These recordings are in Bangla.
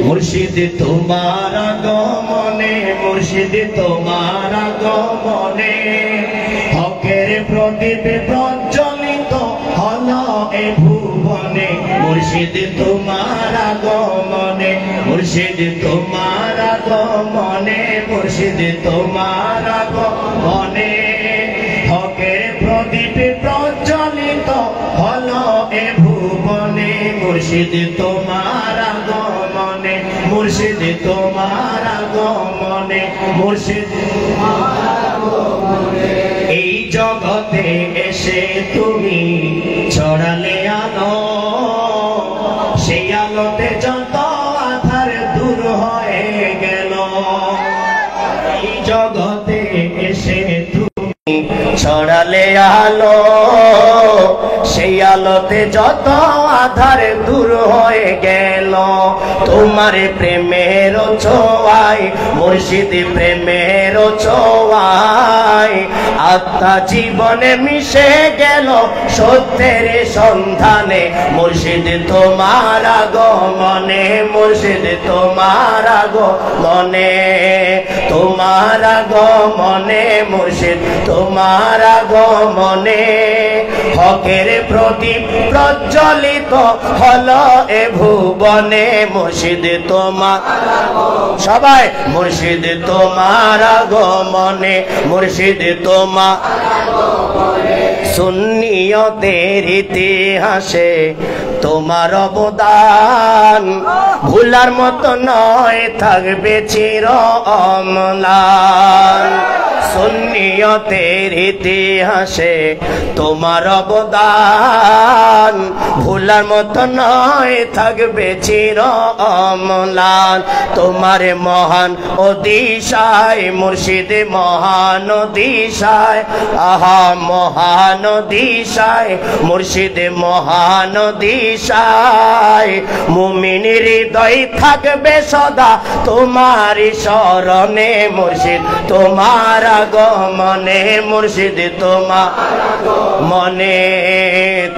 মুর্শিদ তোমার আগমনে, মুর্শিদ তোমার আগমনে হকের প্রদীপ প্রজ্বলিত হলো এ ভুবনে। মুর্শিদ তোমার আগমনে, মুর্শিদ তোমার আগমনে, মুর্শিদ তোমার আগমনে হকের প্রদীপ প্রজ্বলিত হলো এ ভুবনে। মুর্শিদ তোমার আগমনে, মুর্শিদ তোমার আগমনে, মুর্শিদ তোমার আগমনে এই জগতে এসে তুমি ছড়ালে আলো, সেই আলোতে যত আধার দূর হয়ে গেল। এই জগতে এসে তুমি ছড়ালে আলো, সেই আলোতে যত আধার দূর হয়ে গেল। তোমার প্রেমের ছোঁয়ায়, মুর্শিদ প্রেমের ছোঁয়ায় আত্মা জীবনে মিশে গেল সত্যের সন্ধানে। মুর্শিদ তোমার আগমনে, মুর্শিদ তোমার আগমনে, তোমার আগমনে, মুর্শিদ তোমার আগমনে হকের প্রদীপ প্রজ্বলিত হলো এ ভুবনে। মুর্শিদ তোমার সবাই, মুর্শিদ তোমার আগমনে, মুর্শিদ তোমার সুন্নিয়তের ইতিহাসে তোমার অবদান ভুলার মতো নয়, থাকবে চির অম্লান। সুন্নিয়তের ইতিহাসে তোমার অবদান ভুলার মতো নয়, থাকবে চির অম্লান। তোমার মহান অদিশায়, মুর্শিদ মহান অদিশায়, আহা মহান অদিশায়, মুর্শিদ মহান অদিশায় মুমিনের হৃদয় থাকবে সদা তোমারই শরণে। মুর্শিদ তোমার আগমনে, মুর্শিদ তোমার মনে,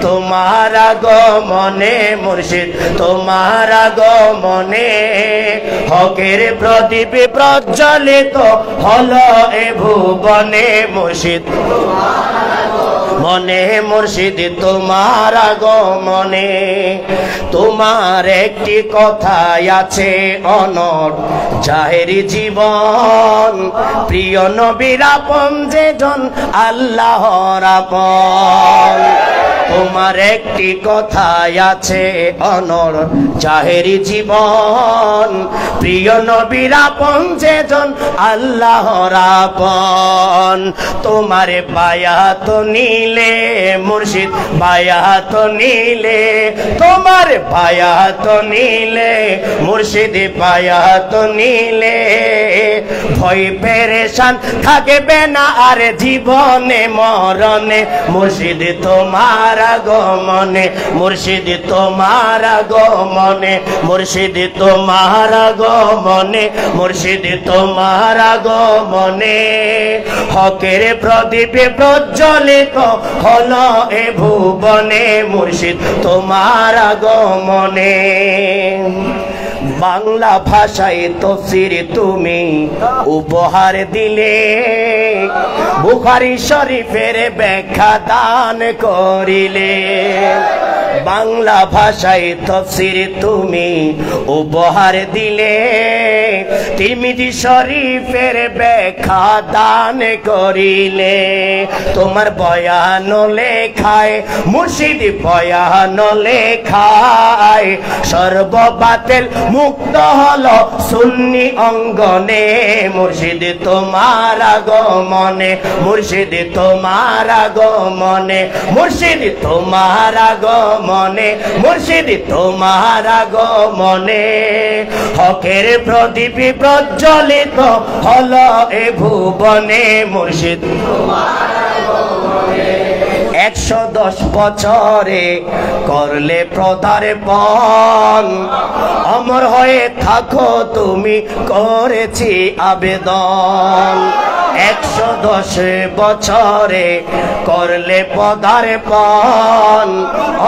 তোমার আগমনে, মুর্শিদ তোমার আগমনে হকের প্রদীপ প্রজ্বলিত হলো এ ভুবনে। মুর্শিদ মনে, মুর্শিদ তোমার আগমনে তোমার একটি কথাই আছে অনড় জাহেরি জীবন। প্রিয় নবীর আপন যেজন আল্লাহর আপন। তোমার একটি কথাই আছে অনড় জাহেরি জীবন। প্রিয় নবীর আপন যেজন আল্লাহর আপন। তোমারে বায়াত নিলে মুর্শিদ বায়াত নিলে, তোমার বায়াত নিলে মুর্শিদ বায়াত নিলে ভয় পেরেশান থাকবে না আর জীবনে মরণে। মুর্শিদ তোমার আগমনে, মুর্শিদ তোমার আগমনে, মুর্শিদ তোমার আগমনে, মুর্শিদ তোমার আগমনে হকের প্রদীপে প্রজ্বলিত হলো এ ভুবনে। মুর্শিদ তোমার আগমনে বাংলা ভাষায় তাফসীর তুমি উপহার দিলে, বুখারী শরীফের ব্যাখ্যা দান করিলে। বাংলা ভাষায় তাফসীর তুমি উপহার দিলে, তিরমিজি শরীফের ব্যাখ্যা দান করিলে। তোমার বয়ান লেখায়, মুর্শিদ বয়ান লেখায় সর্ববাতিল মুক্ত হলো সুন্নি অঙ্গনে। মুর্শিদ তোমার আগমনে, মুর্শিদ তোমার আগমনে, মুর্শিদ তোমার আগমনে, মুর্শিদ তোমার আগমনে হকের প্রদীপ প্রজ্বলিত হলো এ ভুবনে। মুর্শিদ তোমার আগমনে 110 বছরে করলে পদার্পণ, অমর হয়ে থাকো তুমি করেছি আবেদন। 110 বছরে করলে পদার্পণ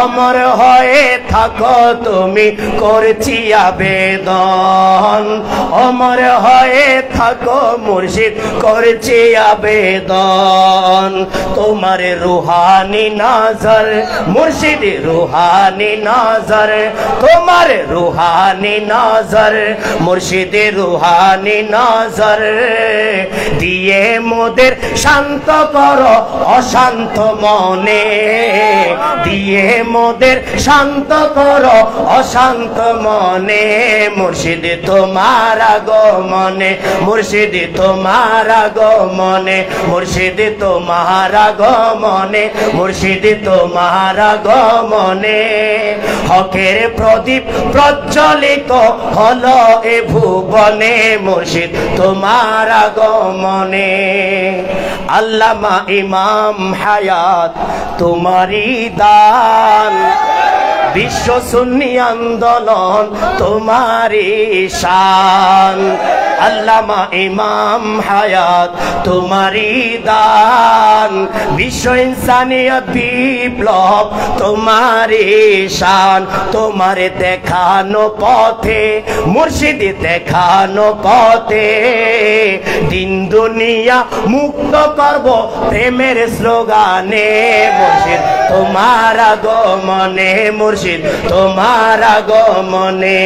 অমর হয়ে থাকো তুমি করছি আবেদন অমর হয়ে থাকো মুর্শিদ করছি আবেদন তোমার রুহানি নজর মুর্শিদ রুহানি নজর তোমার রুহানি নজর মুর্শিদ রুহানি নজর দিয়ে মোদের শান্ত করো অশান্ত মনে দিয়ে মোদের শান্ত করো অশান্ত মনে মুর্শিদ তোমার আগমনে মুর্শিদ তোমার আগমনে মুর্শিদ তোমার আগমনে মুর্শিদ তোমার আগমনে হকের প্রদীপ প্রজ্বলিত হলো এ ভুবনে মুর্শিদ তোমার আগমনে আল্লামা ইমাম হায়াত তোমারি দান বিশ্ব সুন্নি আন্দোলন তোমারি শান আল্লামা ইমাম হায়াত তোমারি দান বিশ্ব ইনসানিয়ত বিপ্লব তোমারি শান তোমার দেখানো পথে মুর্শিদ দেখানো পথে দিন দুনিয়া মুক্ত করব প্রেমের স্লোগানে মুর্শিদ তোমার আগমনে মুর্শিদ তোমার আগমনে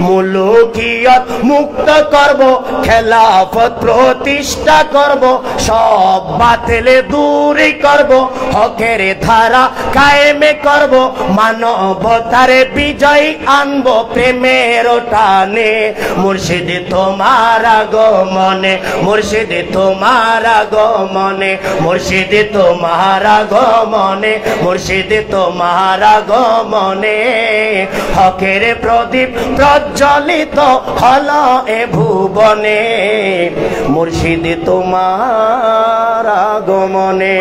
মুলুকিয়ত মুক্ত করব খেলাফত প্রতিষ্ঠা করব সব বাতিল দূর করব হকের ধারা কায়েমে করব মানবতার বিজয় আনব প্রেমের টানে মুর্শিদ তোমার আগমনে মুর্শিদ তোমার আগমনে মুর্শিদ তোমার আগমনে মুর্শিদ তোমার আগমনে হকের প্রদীপ প্রজ্বলিত হলো এ ভুবনে মুর্শিদ তোমার আগমনে।